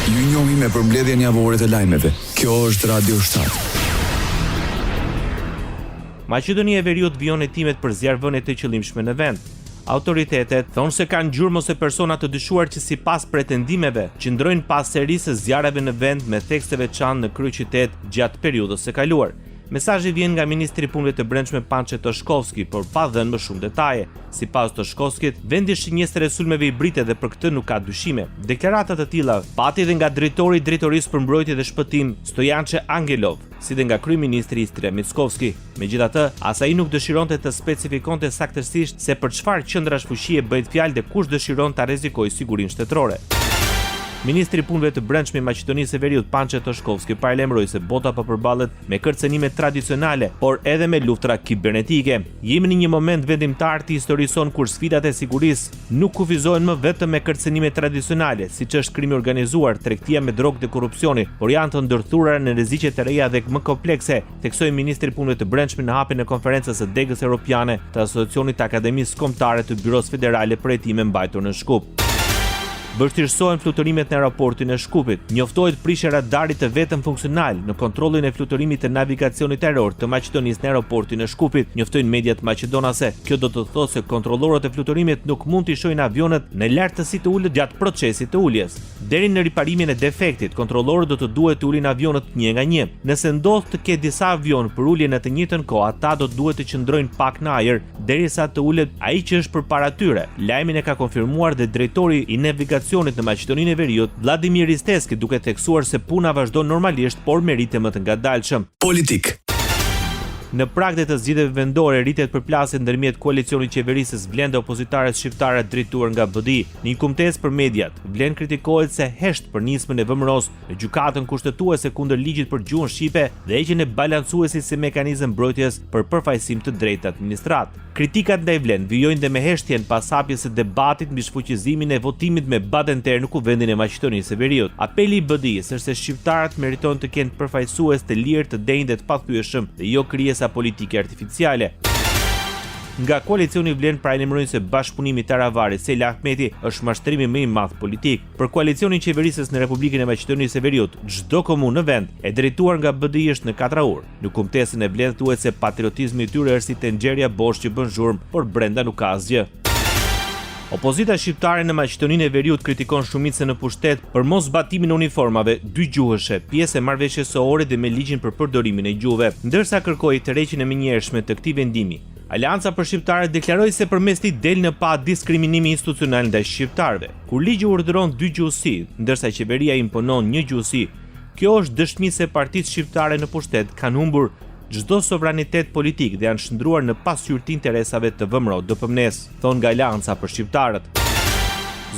Ju njohim me përmbledhjen javore të lajmeve. Kjo është Radio 7. Maqedonia e Veriut vijon hetimet për zjarrvënie të qëllimshme në vend. Autoritetet thonë se kanë gjurmë ose persona të dyshuar që sipas pretendimeve qëndrojnë pas serisë së zjarreve në vend me thekse veçantë në kryeqytet gjatë periudhës së kaluar. Mesazhi vjen nga ministri i Punëve të Brendshme Pançe Toshkovski, por pa dhënë më shumë detaje. Sipas Toshkovskit, vendi shënjestër e sulmeve hibride dhe për këtë nuk ka dyshime. Deklarata të tilla pati edhe nga drejtori i Drejtorisë për Mbrojtje dhe Shpëtim, Stojanče Angelov, si dhe nga kryeministri Istria Mickovski. Megjithatë, as ai nuk dëshironte të specifikonte saktësisht se për çfarë qendrash fuqie bëhet fjalë dhe kush dëshiron ta rrezikojë sigurinë shtetërore. Ministri i Punëve të Brendshme i Maqedonisë së Veriut Pançe Toshkovski paralajmëroi se bota po përballet me kërcënime tradicionale, por edhe me luftra kibernetike. Jemi në një moment vendimtar të historisë kur sfidat e sigurisë nuk kufizohen më vetëm me kërcënime tradicionale, siç është krimi organizuar, tregtia me drogë dhe korrupsioni, por janë të ndërthurura në rreziqe të reja dhe më komplekse, theksoi ministri i Punëve të Brendshme në hapjen e konferencës së Degës Europiane të Asociacionit të Akademisë Kombëtare të Byros Federale për Hetime mbajtur në Shkup. Vështirësohen fluturimet në aeroportin e Shkupit. Njoftohet prishja e radarit të vetëm funksional në kontrollin e fluturimit të navigacionit ajror të Maqedonisë në aeroportin e Shkupit, njoftojnë mediat maqedonase. Kjo do të thotë se kontrollorët e fluturimit nuk mund të shohin avionet në lartësi të ulët gjatë procesit të uljes. Deri në riparimin e defektit, kontrollorët do të duhet të ulin avionët një nga një. Nëse ndodh të ketë disa avion për ulje në të njëjtën kohë, ata do të duhet të qëndrojnë pak në ajër derisa të ulet ai që është përpara tyre. Lajmin e ka konfirmuar dhe drejtori i navigacionit në Maqedoninë e Veriut, Vladimir Isteski, duke theksuar se puna vazhdon normalisht, por me ritme më të ngadalshëm. Politik. Në prag të zgjedhjeve vendore rritet përplasje ndërmjet koalicionit qeverisës Vlen dhe opozitares shqiptare drejtuar nga BDI. Në një kumtesë për mediat, Vlen kritikohet se hesht për nismën e VMRO-s në gjykatën kushtetuese kundër ligjit për gjuhën shqipe dhe heqjen e balancuesit si mekanizëm mbrojtjes për përfaqësim të drejtë administrat. Kritikat ndaj Vlen vijojnë dhe me heshtjen pas hapjes së debatit mbi shfuqizimin e votimit me Badenter në Kuvendin e Maqedonisë së Veriut. Apeli i BDI-s është se shqiptarët meritojnë të kenë përfaqësues të lirë, të denjtë dhe të pathyeshëm dhe jo krijesa politike artificiale. Nga koalicioni Vlen paralajmërojnë se bashkëpunimi Taravari Sela Ahmeti është mashtrimi më i madh politik. Për koalicionin qeverisës në Republikën e Maqedonisë së Veriut, çdo komunë në vend e drejtuar nga BDI është në 4 orë. Në kumtesën e Vlen thuhet se patriotizmi i tyre është si tenxheria bosh që bën zhurmë, por brenda nuk ka asgjë. Opozita shqiptare në Maqedoninë e Veriut kritikon shumicën në pushtet për mos zbatimin e uniformave dygjuhëshe, pjesë e marrëveshjes së ORE dhe me ligjin për përdorimin e gjuhëve, ndërsa kërkoi tërheqjen e menjëhershme të këtij vendimi. Alianca për shqiptarët deklaroi se përmes tij del në pa diskriminimi institucional ndaj shqiptarëve. Kur ligji urdhëron dy gjuhësi, ndërsa qeveria imponon një gjuhësi, kjo është dëshmi se partitë shqiptare në pushtet kanë humbur çdo sovranitet politik dhe janë shndruar në pasqyrë të interesave të VMRO-DPMNE-s, thonë nga Alianca për shqiptarët.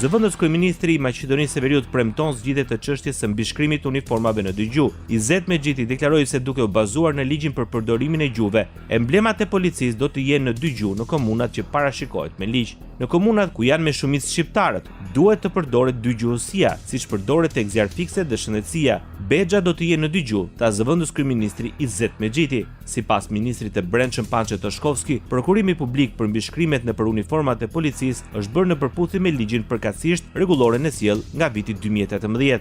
Zëvendës kryeministri i Maqedonisë së Veriut premton zgjidhje të çështjes së mbishkrimit të uniformave në dy gjuhë. Izet Mexhiti deklaroi se duke u bazuar në ligjin për përdorimin e gjuhëve, emblemat e policisë do të jenë në dy gjuhë në komunat që parashikohet me ligj. Në komunat ku janë me shumicë shqiptarët, duhet të përdoret dygjuhësia, siç përdoret tek zjarr fikse dhe shëndetësia. Bexha do të jenë në dy gjuhë, tha zëvendës kryeministri Izet Mexhiti. Sipas ministrit të Brendshëm Pançe Toshkovski, prokurimi publik për mbishkrimet nëpër uniformat e policisë është bërë në përputhje me ligjin përkatësisht rregulloren e sjell nga viti 2018.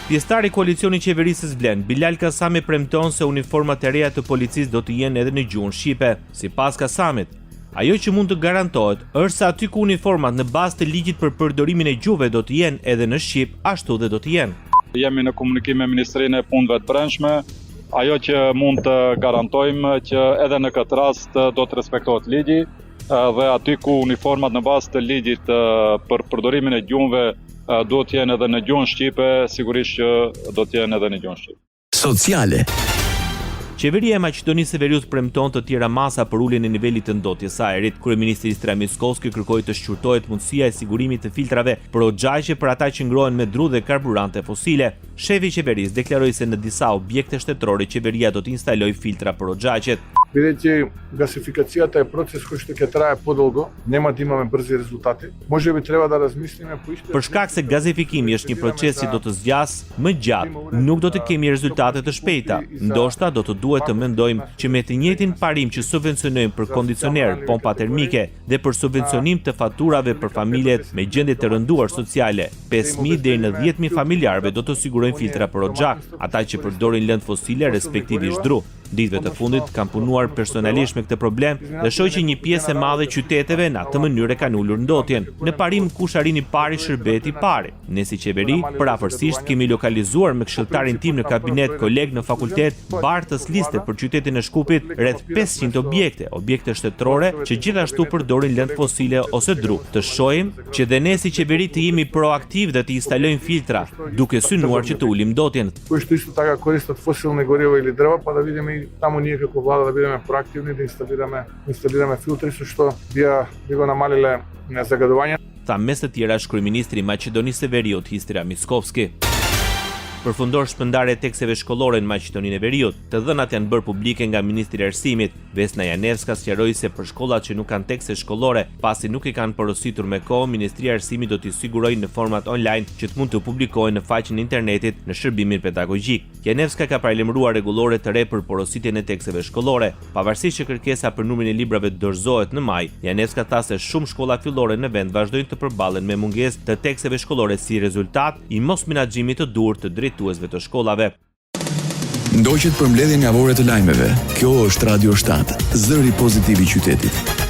Pjesëtari i koalicionit qeverisës Vlen, Bilal Kasami premton se uniformat e reja të policisë do të jenë edhe në gjuhën shqipe. Sipas Kasamit, ajo që mund të garantohet është se aty ku uniformat në bazë të ligjit për përdorimin e gjuhëve do të jenë edhe në shqip, ashtu dhe do të jenë. Jemi në komunikim me Ministrinë e Punëve të Brendshme. Ajo që mund të garantojmë që edhe në këtë rast do të respektohet ligji dhe aty ku uniformat në bazë të ligjit për përdorimin e gjuhëve do të jenë edhe në gjuhën shqipe, sigurisht që do të jenë edhe në gjuhën shqipe. Sociale. Qeveria e Maqedonisë së Veriut premton të tjera masa për uljen e nivelit të ndotjes së ajrit. Kryeministri Istria Mickovski kërkoi të shqyrtohet mundësia e sigurimit të filtrave për oxhaqe për ata që ngrohen me dru dhe karburante fosile. Shefi i qeverisë deklaroi se në disa objekte shtetërore qeveria do të instalojë filtra për oxhaqet. бидејќи гасификацијата е процес кој што ќе трае подолго, нема да имаме брзи резултати. Можеби треба да размислиме по истиот. Për shkak se gazifikimi është një proces që do të zgjas më gjatë, nuk do të kemi rezultate të shpejta. Ndoshta do të duhet të mendojmë që me të njëjtin parim që subvencionojmë për kondicioner, pompa termike dhe për subvencionim të faturave për familjet me gjendje të rënduar sociale, 5.000 deri në 10.000 familjarëve do të sigurojnë filtra për oxhak, ata që përdorin lëndë fosile respektivisht dru. Ditëve të fundit kam punuar personalisht me këtë problem dhe shoh që një pjesë e madhe e qyteteve në atë mënyrë kanë ulur ndotjen. Në parim kush arrini pari shërbeti pari. Ne si qeveri, përafërsisht kemi lokalizuar me këshilltarin tim në kabinet, koleg në fakultet, bartës liste për qytetin e Shkupit rreth 500 objekte shtetërore që gjithashtu përdorin lëndë fosile ose dru. Të shohim që dhe ne si qeveri të jemi proaktiv dhe të instalojmë filtra, duke synuar që të ulim ndotjen. Кои што исто така користат фосилни горива или дрва, па да видиме и таму ние како влада да бидеме проактивни да инсталираме филтри со што би го намалиле загадувањето. Tha mes të tjera kryeministri i Maqedonisë së Veriut Histria Mickovski. Përfundor shpërndarja e tekseve shkollore në Maqedoninë e Veriut. Të dhënat janë bërë publike nga ministri i Arsimit. Vesna Janevska sqaroi se për shkollat që nuk kanë tekste shkollore, pasi nuk i kanë porositur me kohë, Ministria e Arsimit do t'i sigurojë në format online që të mund të publikohen në faqen e internetit në shërbimin pedagogjik. Janevska ka paralajmëruar rregullore të re për porositjen e teksteve shkollore. Pavarësisht që kërkesa për numrin e librave dorëzohet në maj, Janevska tha se shumë shkolla fillore në vend vazhdojnë të përballen me mungesë të teksteve shkollore si rezultat i mos menaxhimit të dur të drejtuesve të shkollave. Ndoqet përmbledhjen javore të lajmeve. Kjo është Radio 7, zëri pozitiv i qytetit.